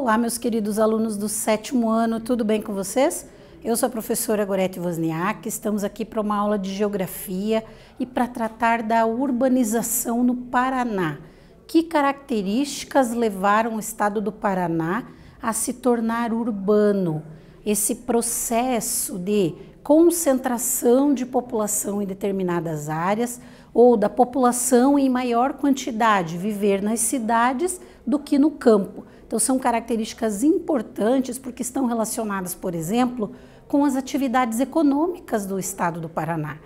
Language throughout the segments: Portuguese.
Olá, meus queridos alunos do 7º ano, tudo bem com vocês? Eu sou a professora Gorete Wozniak, estamos aqui para uma aula de Geografia e para tratar da urbanização no Paraná. Que características levaram o estado do Paraná a se tornar urbano? Esse processo de concentração de população em determinadas áreas ou da população em maior quantidade viver nas cidades do que no campo. Então são características importantes porque estão relacionadas, por exemplo, com as atividades econômicas do estado do Paraná.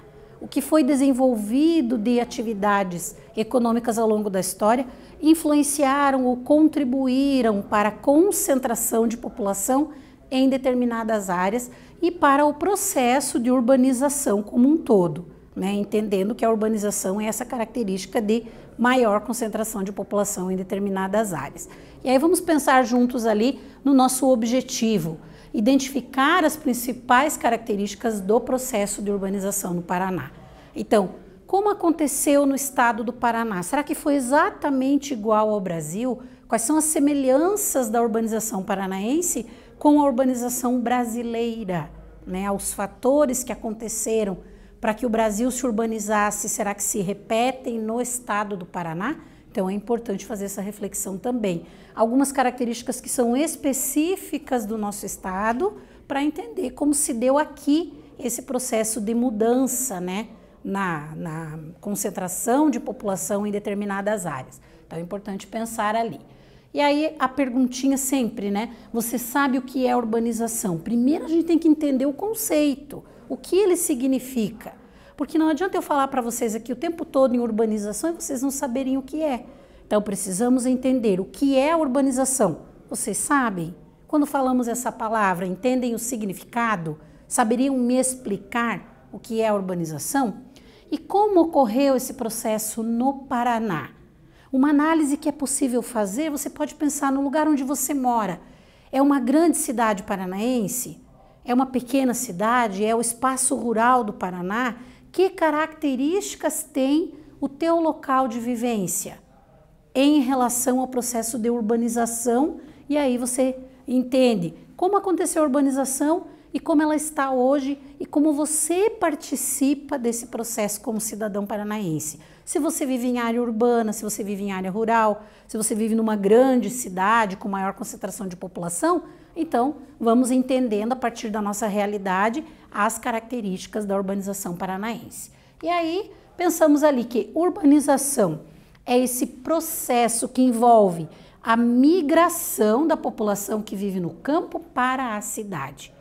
O que foi desenvolvido de atividades econômicas ao longo da história influenciaram ou contribuíram para a concentração de população em determinadas áreas e para o processo de urbanização como um todo, né? Entendendo que a urbanização é essa característica de maior concentração de população em determinadas áreas. E aí vamos pensar juntos ali no nosso objetivo, identificar as principais características do processo de urbanização no Paraná. Então, como aconteceu no estado do Paraná? Será que foi exatamente igual ao Brasil? Quais são as semelhanças da urbanização paranaense com a urbanização brasileira, né? Os fatores que aconteceram para que o Brasil se urbanizasse, será que se repetem no estado do Paraná? Então é importante fazer essa reflexão também. Algumas características que são específicas do nosso estado para entender como se deu aqui esse processo de mudança, né, na concentração de população em determinadas áreas. Então é importante pensar ali. E aí a perguntinha sempre, né? Você sabe o que é urbanização? Primeiro a gente tem que entender o conceito, o que ele significa. Porque não adianta eu falar para vocês aqui o tempo todo em urbanização e vocês não saberem o que é. Então precisamos entender o que é urbanização. Vocês sabem? Quando falamos essa palavra, entendem o significado? Saberiam me explicar o que é urbanização? E como ocorreu esse processo no Paraná? Uma análise que é possível fazer, você pode pensar no lugar onde você mora. É uma grande cidade paranaense? É uma pequena cidade? É o espaço rural do Paraná? Que características tem o teu local de vivência em relação ao processo de urbanização? E aí você entende como aconteceu a urbanização e como ela está hoje e como você participa desse processo como cidadão paranaense. Se você vive em área urbana, se você vive em área rural, se você vive numa grande cidade com maior concentração de população, então vamos entendendo a partir da nossa realidade as características da urbanização paranaense. E aí pensamos ali que urbanização é esse processo que envolve a migração da população que vive no campo para a cidade.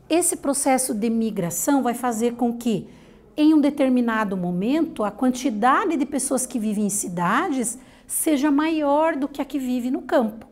Esse processo de migração vai fazer com que, em um determinado momento, a quantidade de pessoas que vivem em cidades seja maior do que a que vive no campo.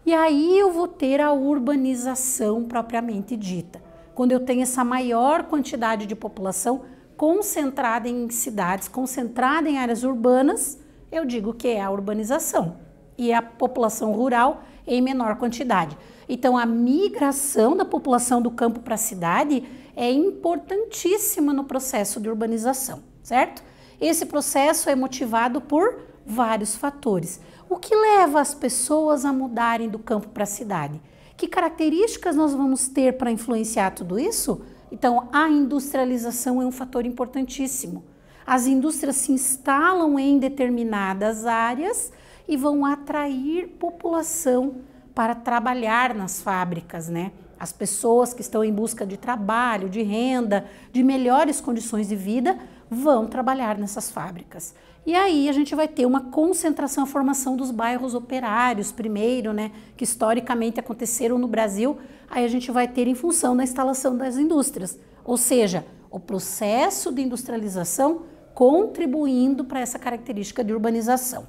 E aí eu vou ter a urbanização propriamente dita, quando eu tenho essa maior quantidade de população concentrada em cidades, concentrada em áreas urbanas, eu digo que é a urbanização. E a população rural em menor quantidade. Então, a migração da população do campo para a cidade é importantíssima no processo de urbanização, certo? Esse processo é motivado por vários fatores. O que leva as pessoas a mudarem do campo para a cidade? Que características nós vamos ter para influenciar tudo isso? Então, a industrialização é um fator importantíssimo. As indústrias se instalam em determinadas áreas e vão atrair população para trabalhar nas fábricas, né? As pessoas que estão em busca de trabalho, de renda, de melhores condições de vida, vão trabalhar nessas fábricas. E aí a gente vai ter uma concentração, a formação dos bairros operários primeiro, né? Que historicamente aconteceram no Brasil, aí a gente vai ter em função da instalação das indústrias. Ou seja, o processo de industrialização contribuindo para essa característica de urbanização,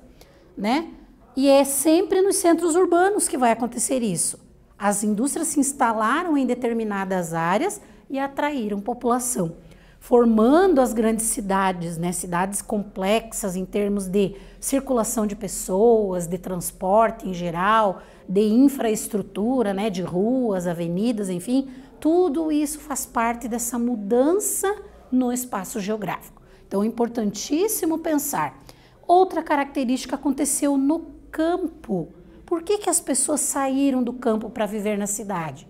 né? E é sempre nos centros urbanos que vai acontecer isso. As indústrias se instalaram em determinadas áreas e atraíram população, formando as grandes cidades, né? Cidades complexas em termos de circulação de pessoas, de transporte em geral, de infraestrutura, né? De ruas, avenidas, enfim, tudo isso faz parte dessa mudança no espaço geográfico. Então é importantíssimo pensar. Outra característica aconteceu no campo. Por que as pessoas saíram do campo para viver na cidade?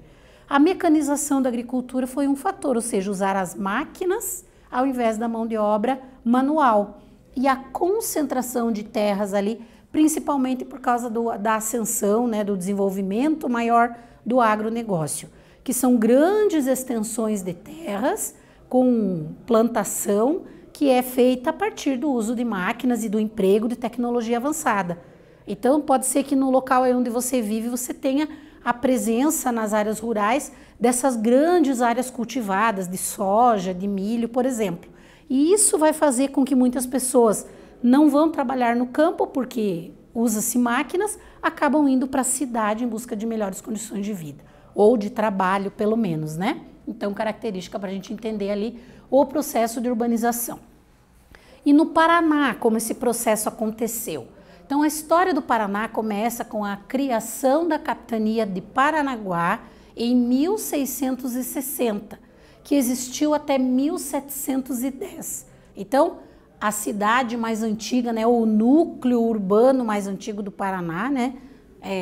A mecanização da agricultura foi um fator, ou seja, usar as máquinas ao invés da mão de obra manual. E a concentração de terras ali, principalmente por causa da ascensão, né, do desenvolvimento maior do agronegócio, que são grandes extensões de terras com plantação que é feita a partir do uso de máquinas e do emprego de tecnologia avançada. Então, pode ser que no local onde você vive, você tenha a presença nas áreas rurais dessas grandes áreas cultivadas de soja, de milho, por exemplo. E isso vai fazer com que muitas pessoas não vão trabalhar no campo porque usa-se máquinas, acabam indo para a cidade em busca de melhores condições de vida, ou de trabalho pelo menos, né? Então, característica para a gente entender ali o processo de urbanização. E no Paraná, como esse processo aconteceu? Então, a história do Paraná começa com a criação da capitania de Paranaguá em 1660, que existiu até 1710. Então, a cidade mais antiga, né, o núcleo urbano mais antigo do Paraná, né,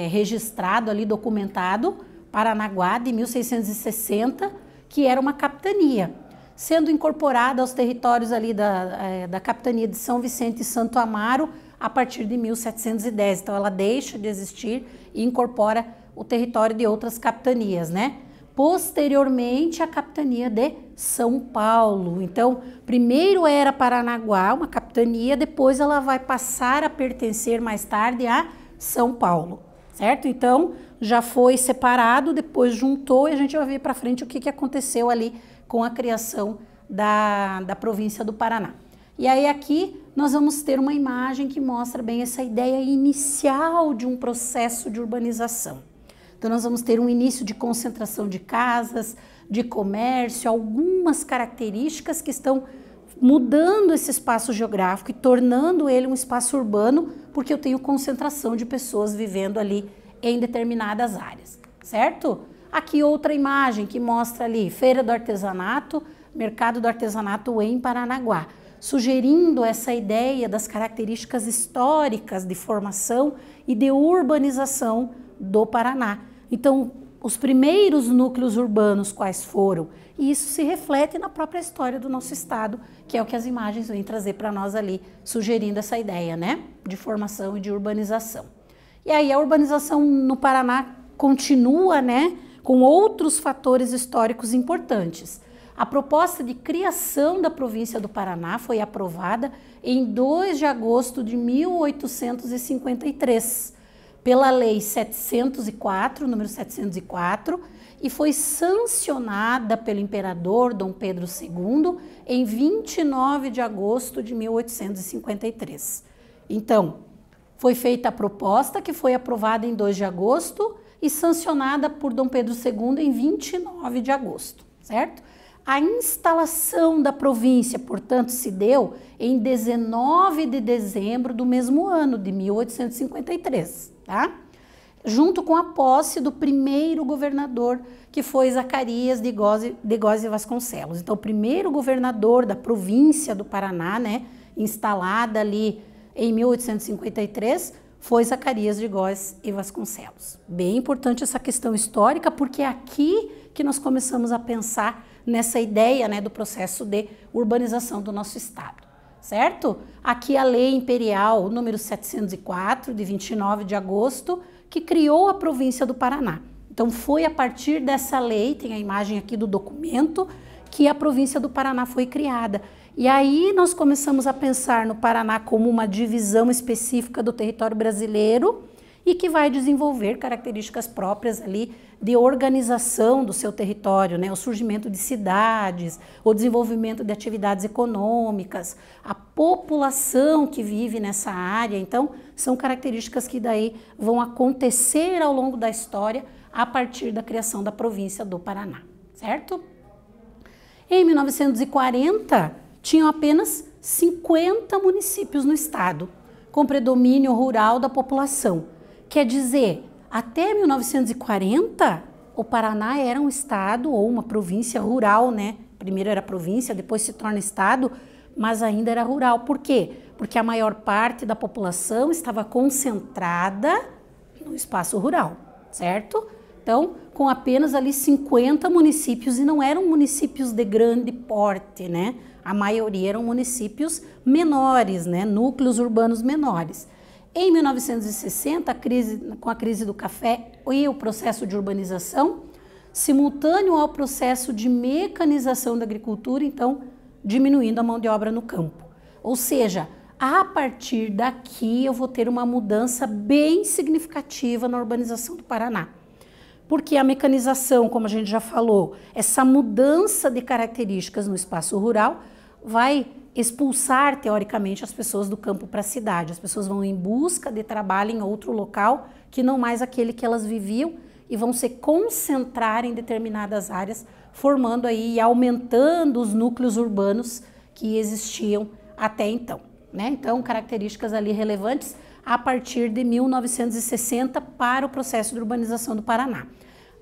registrado ali, documentado, Paranaguá, de 1660, que era uma capitania, sendo incorporada aos territórios ali da capitania de São Vicente e Santo Amaro a partir de 1710. Então, ela deixa de existir e incorpora o território de outras capitanias, né? Posteriormente, a capitania de São Paulo. Então, primeiro era Paranaguá, uma capitania, depois ela vai passar a pertencer mais tarde a São Paulo, certo? Então, já foi separado, depois juntou e a gente vai ver para frente o que aconteceu ali com a criação da província do Paraná. E aí aqui nós vamos ter uma imagem que mostra bem essa ideia inicial de um processo de urbanização. Então nós vamos ter um início de concentração de casas, de comércio, algumas características que estão mudando esse espaço geográfico e tornando ele um espaço urbano, porque eu tenho concentração de pessoas vivendo ali em determinadas áreas, certo? Aqui outra imagem que mostra ali Feira do Artesanato, Mercado do Artesanato em Paranaguá, sugerindo essa ideia das características históricas de formação e de urbanização do Paraná. Então, os primeiros núcleos urbanos quais foram? E isso se reflete na própria história do nosso estado, que é o que as imagens vêm trazer para nós ali, sugerindo essa ideia, né, de formação e de urbanização. E aí a urbanização no Paraná continua, né, com outros fatores históricos importantes. A proposta de criação da província do Paraná foi aprovada em 2 de agosto de 1853, pela Lei 704, número 704, e foi sancionada pelo imperador Dom Pedro II em 29 de agosto de 1853. Então, foi feita a proposta que foi aprovada em 2 de agosto e sancionada por Dom Pedro II em 29 de agosto, certo? A instalação da província, portanto, se deu em 19 de dezembro do mesmo ano, de 1853, tá? Junto com a posse do primeiro governador, que foi Zacarias de Góes e Vasconcelos. Então, o primeiro governador da província do Paraná, né, instalada ali em 1853, foi Zacarias de Góes e Vasconcelos. Bem importante essa questão histórica, porque é aqui que nós começamos a pensar nessa ideia, né, do processo de urbanização do nosso estado, certo? Aqui a Lei Imperial número 704, de 29 de agosto, que criou a província do Paraná. Então, foi a partir dessa lei, tem a imagem aqui do documento, que a província do Paraná foi criada. E aí nós começamos a pensar no Paraná como uma divisão específica do território brasileiro e que vai desenvolver características próprias ali de organização do seu território, né? O surgimento de cidades, o desenvolvimento de atividades econômicas, a população que vive nessa área. Então, são características que daí vão acontecer ao longo da história a partir da criação da província do Paraná, certo? Em 1940, tinham apenas 50 municípios no estado, com predomínio rural da população. Quer dizer, até 1940, o Paraná era um estado ou uma província rural, né? Primeiro era província, depois se torna estado, mas ainda era rural. Por quê? Porque a maior parte da população estava concentrada no espaço rural, certo? Então, com apenas ali 50 municípios, e não eram municípios de grande porte, né? A maioria eram municípios menores, né? Núcleos urbanos menores. Em 1960, com a crise do café e o processo de urbanização, simultâneo ao processo de mecanização da agricultura, então diminuindo a mão de obra no campo. Ou seja, a partir daqui eu vou ter uma mudança bem significativa na urbanização do Paraná. Porque a mecanização, como a gente já falou, essa mudança de características no espaço rural vai expulsar, teoricamente, as pessoas do campo para a cidade. As pessoas vão em busca de trabalho em outro local que não mais aquele que elas viviam e vão se concentrar em determinadas áreas, formando aí e aumentando os núcleos urbanos que existiam até então, né? Então, características ali relevantes a partir de 1960 para o processo de urbanização do Paraná.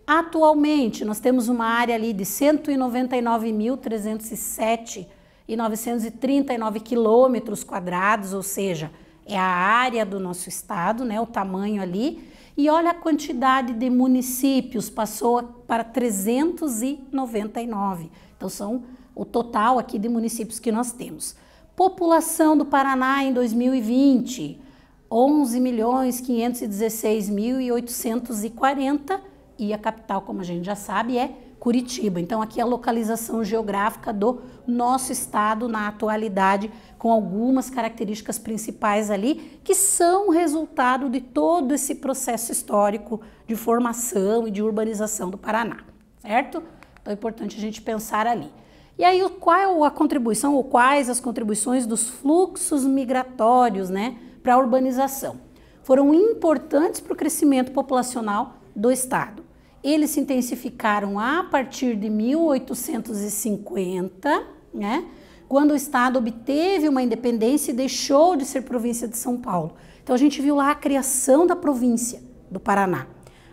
Atualmente, nós temos uma área ali de 199.307,939 quilômetros quadrados, ou seja, é a área do nosso estado, né, o tamanho ali, e olha a quantidade de municípios, passou para 399, então são o total aqui de municípios que nós temos. População do Paraná em 2020, 11.516.840, e a capital, como a gente já sabe, é Curitiba. Então, aqui é a localização geográfica do nosso estado na atualidade, com algumas características principais ali, que são resultado de todo esse processo histórico de formação e de urbanização do Paraná, certo? Então, é importante a gente pensar ali. E aí, qual a contribuição, ou quais as contribuições dos fluxos migratórios, né, para a urbanização? Foram importantes para o crescimento populacional do estado. Eles se intensificaram a partir de 1850, né, quando o estado obteve uma independência e deixou de ser província de São Paulo. Então, a gente viu lá a criação da província do Paraná.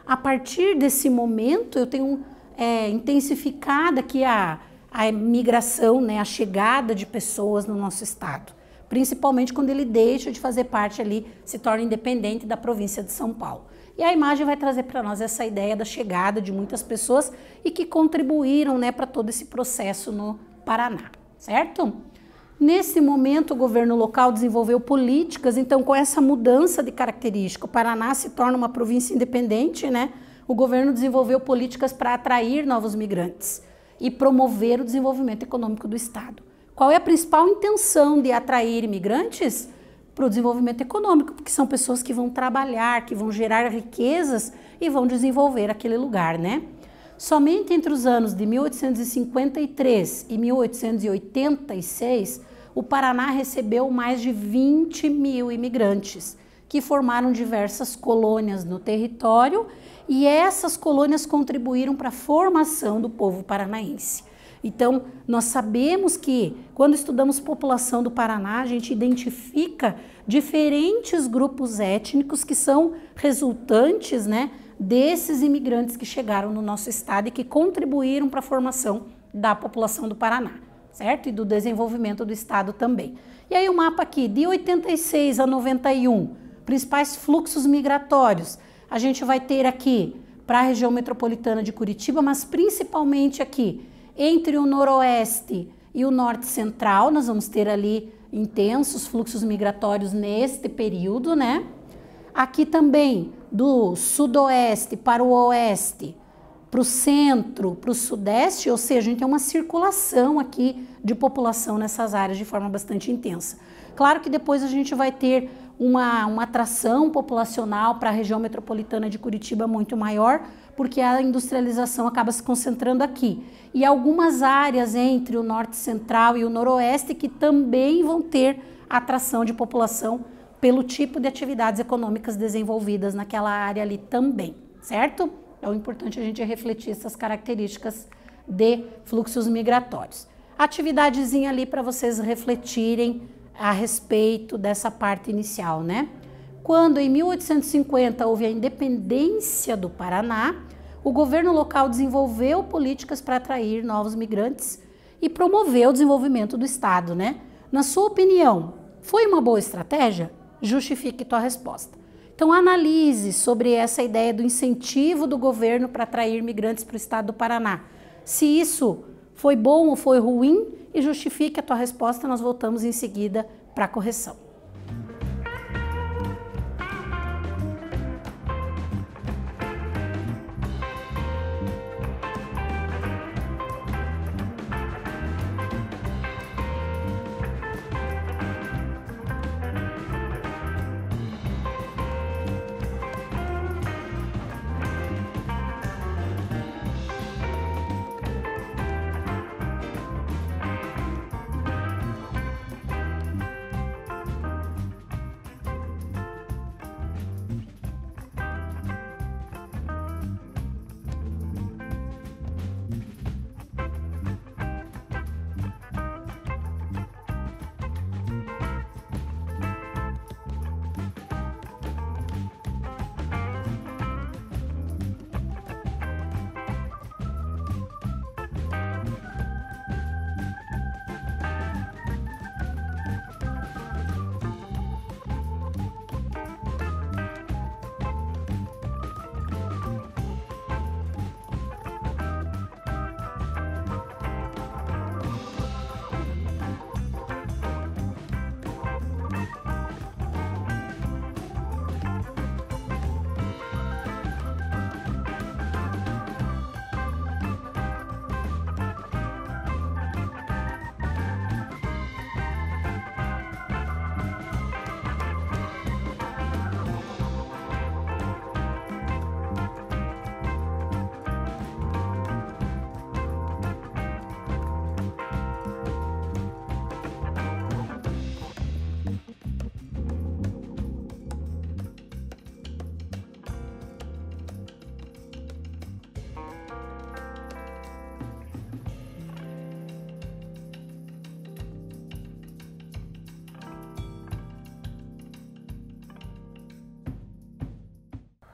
A partir desse momento, eu tenho intensificado aqui a migração, né, a chegada de pessoas no nosso estado, principalmente quando ele deixa de fazer parte ali, se torna independente da província de São Paulo. E a imagem vai trazer para nós essa ideia da chegada de muitas pessoas e que contribuíram, né, para todo esse processo no Paraná, certo? Nesse momento, o governo local desenvolveu políticas, então com essa mudança de característica, o Paraná se torna uma província independente, né? O governo desenvolveu políticas para atrair novos migrantes e promover o desenvolvimento econômico do estado. Qual é a principal intenção de atrair imigrantes? Para o desenvolvimento econômico, porque são pessoas que vão trabalhar, que vão gerar riquezas e vão desenvolver aquele lugar, né? Somente entre os anos de 1853 e 1886, o Paraná recebeu mais de 20 mil imigrantes, que formaram diversas colônias no território, e essas colônias contribuíram para a formação do povo paranaense. Então, nós sabemos que, quando estudamos população do Paraná, a gente identifica diferentes grupos étnicos que são resultantes, né, desses imigrantes que chegaram no nosso estado e que contribuíram para a formação da população do Paraná, certo? E do desenvolvimento do estado também. E aí o mapa aqui, de 86 a 91, principais fluxos migratórios, a gente vai ter aqui para a região metropolitana de Curitiba, mas principalmente aqui, entre o noroeste e o norte central, nós vamos ter ali intensos fluxos migratórios neste período, né? Aqui também do sudoeste para o oeste, para o centro, para o sudeste, ou seja, a gente tem uma circulação aqui de população nessas áreas de forma bastante intensa. Claro que depois a gente vai ter uma atração populacional para a região metropolitana de Curitiba muito maior, porque a industrialização acaba se concentrando aqui. E algumas áreas entre o norte central e o noroeste que também vão ter atração de população pelo tipo de atividades econômicas desenvolvidas naquela área ali também, certo? É importante a gente refletir essas características de fluxos migratórios. Atividadezinha ali para vocês refletirem a respeito dessa parte inicial, né? Quando em 1850 houve a independência do Paraná, o governo local desenvolveu políticas para atrair novos migrantes e promover o desenvolvimento do estado, né? Na sua opinião, foi uma boa estratégia? Justifique tua resposta. Então analise sobre essa ideia do incentivo do governo para atrair migrantes para o estado do Paraná. Se isso foi bom ou foi ruim e justifique a tua resposta, nós voltamos em seguida para a correção.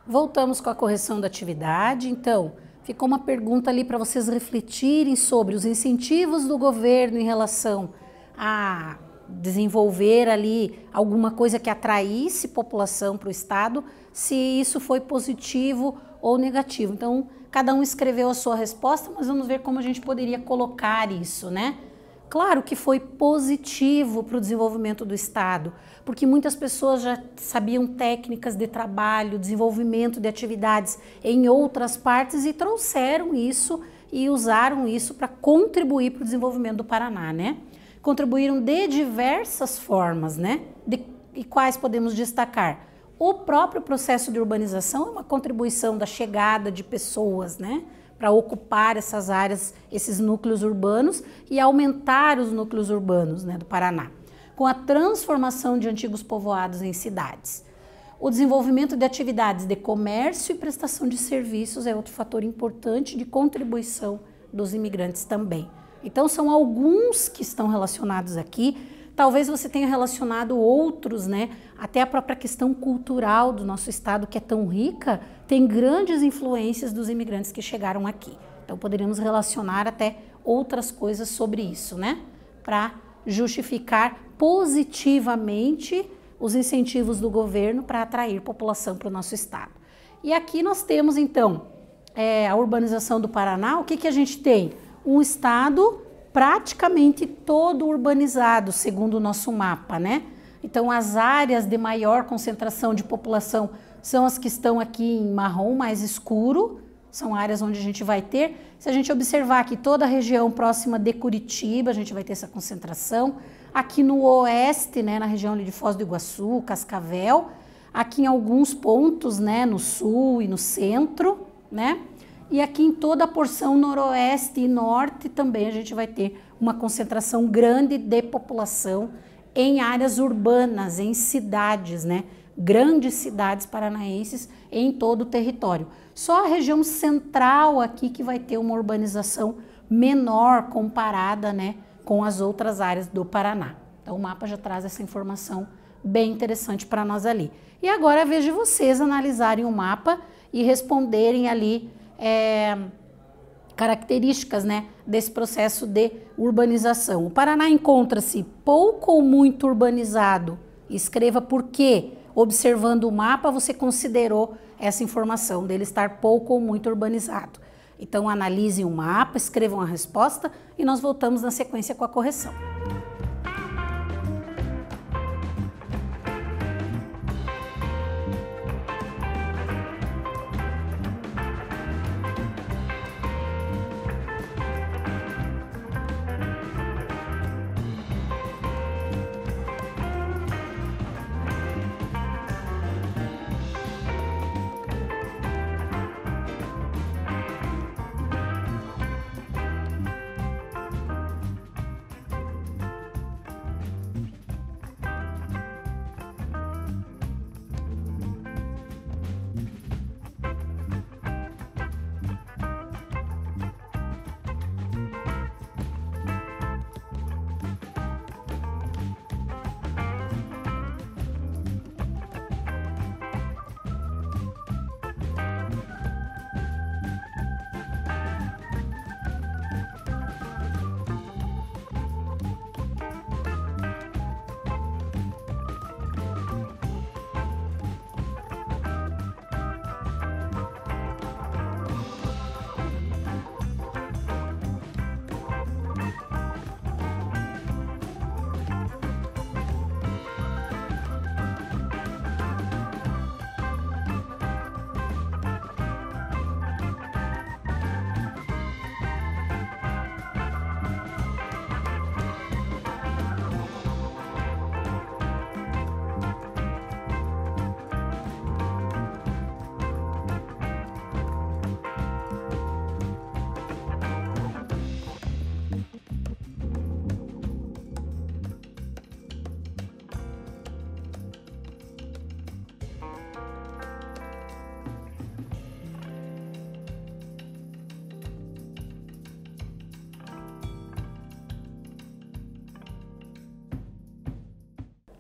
Voltamos com a correção da atividade. Então, ficou uma pergunta ali para vocês refletirem sobre os incentivos do governo em relação a desenvolver ali alguma coisa que atraísse população para o estado, se isso foi positivo ou negativo. Então, cada um escreveu a sua resposta, mas vamos ver como a gente poderia colocar isso, né? Claro que foi positivo para o desenvolvimento do estado, porque muitas pessoas já sabiam técnicas de trabalho, desenvolvimento de atividades em outras partes e trouxeram isso e usaram isso para contribuir para o desenvolvimento do Paraná, né? Contribuíram de diversas formas, né? E quais podemos destacar? O próprio processo de urbanização é uma contribuição da chegada de pessoas, né? Para ocupar essas áreas, esses núcleos urbanos e aumentar os núcleos urbanos, né, do Paraná, com a transformação de antigos povoados em cidades. O desenvolvimento de atividades de comércio e prestação de serviços é outro fator importante de contribuição dos imigrantes também. Então, são alguns que estão relacionados aqui. Talvez você tenha relacionado outros, né? Até a própria questão cultural do nosso estado, que é tão rica, tem grandes influências dos imigrantes que chegaram aqui. Então, poderíamos relacionar até outras coisas sobre isso, né? Para justificar positivamente os incentivos do governo para atrair população para o nosso estado. E aqui nós temos, então, a urbanização do Paraná. O que a gente tem? Um estado praticamente todo urbanizado, segundo o nosso mapa, né? Então, as áreas de maior concentração de população são as que estão aqui em marrom mais escuro, são áreas onde a gente vai ter. Se a gente observar aqui toda a região próxima de Curitiba, a gente vai ter essa concentração. Aqui no oeste, né, na região ali de Foz do Iguaçu, Cascavel, aqui em alguns pontos, né, no sul e no centro, né? E aqui em toda a porção noroeste e norte também a gente vai ter uma concentração grande de população em áreas urbanas, em cidades, né? Grandes cidades paranaenses em todo o território. Só a região central aqui que vai ter uma urbanização menor comparada, né, com as outras áreas do Paraná. Então o mapa já traz essa informação bem interessante para nós ali. E agora é a vez de vocês analisarem o mapa e responderem ali características, né, desse processo de urbanização. O Paraná encontra-se pouco ou muito urbanizado. Escreva por quê observando o mapa, você considerou essa informação dele estar pouco ou muito urbanizado. Então, analisem o mapa, escrevam a resposta e nós voltamos na sequência com a correção.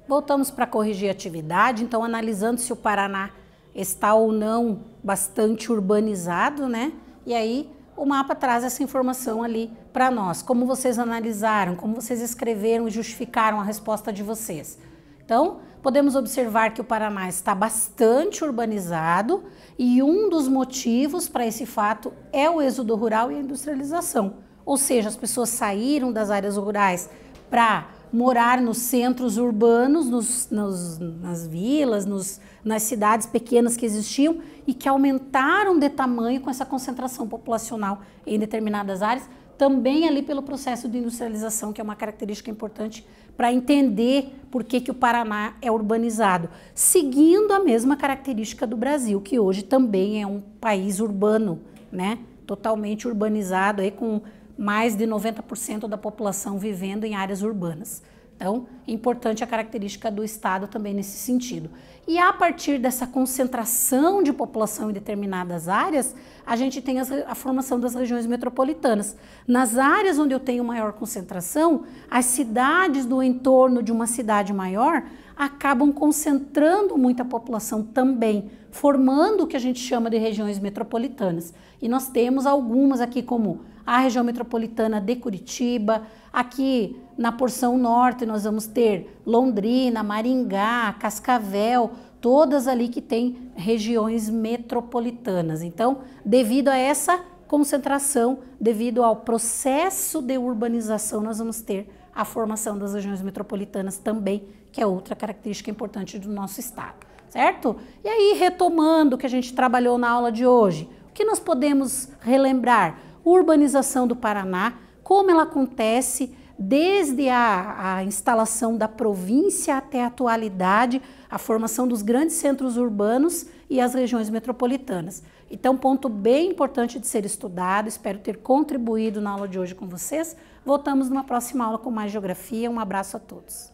Voltamos para corrigir a atividade, então analisando se o Paraná está ou não bastante urbanizado, né? E aí o mapa traz essa informação ali para nós. Como vocês analisaram, como vocês escreveram e justificaram a resposta de vocês. Então, podemos observar que o Paraná está bastante urbanizado e um dos motivos para esse fato é o êxodo rural e a industrialização. Ou seja, as pessoas saíram das áreas rurais para morar nos centros urbanos, nas vilas, nas cidades pequenas que existiam e que aumentaram de tamanho com essa concentração populacional em determinadas áreas, também ali pelo processo de industrialização, que é uma característica importante para entender por que o Paraná é urbanizado, seguindo a mesma característica do Brasil, que hoje também é um país urbano, né? Totalmente urbanizado, aí com mais de 90% da população vivendo em áreas urbanas. Então, é importante a característica do estado também nesse sentido. E a partir dessa concentração de população em determinadas áreas, a gente tem a formação das regiões metropolitanas. Nas áreas onde eu tenho maior concentração, as cidades do entorno de uma cidade maior acabam concentrando muita população também, formando o que a gente chama de regiões metropolitanas. E nós temos algumas aqui, como a região metropolitana de Curitiba. Aqui na porção norte nós vamos ter Londrina, Maringá, Cascavel, todas ali que têm regiões metropolitanas. Então, devido a essa concentração, devido ao processo de urbanização, nós vamos ter a formação das regiões metropolitanas também, que é outra característica importante do nosso estado, certo? E aí, retomando o que a gente trabalhou na aula de hoje, o que nós podemos relembrar? Urbanização do Paraná, como ela acontece desde a instalação da província até a atualidade, a formação dos grandes centros urbanos e as regiões metropolitanas. Então, ponto bem importante de ser estudado, espero ter contribuído na aula de hoje com vocês. Voltamos numa próxima aula com mais geografia. Um abraço a todos.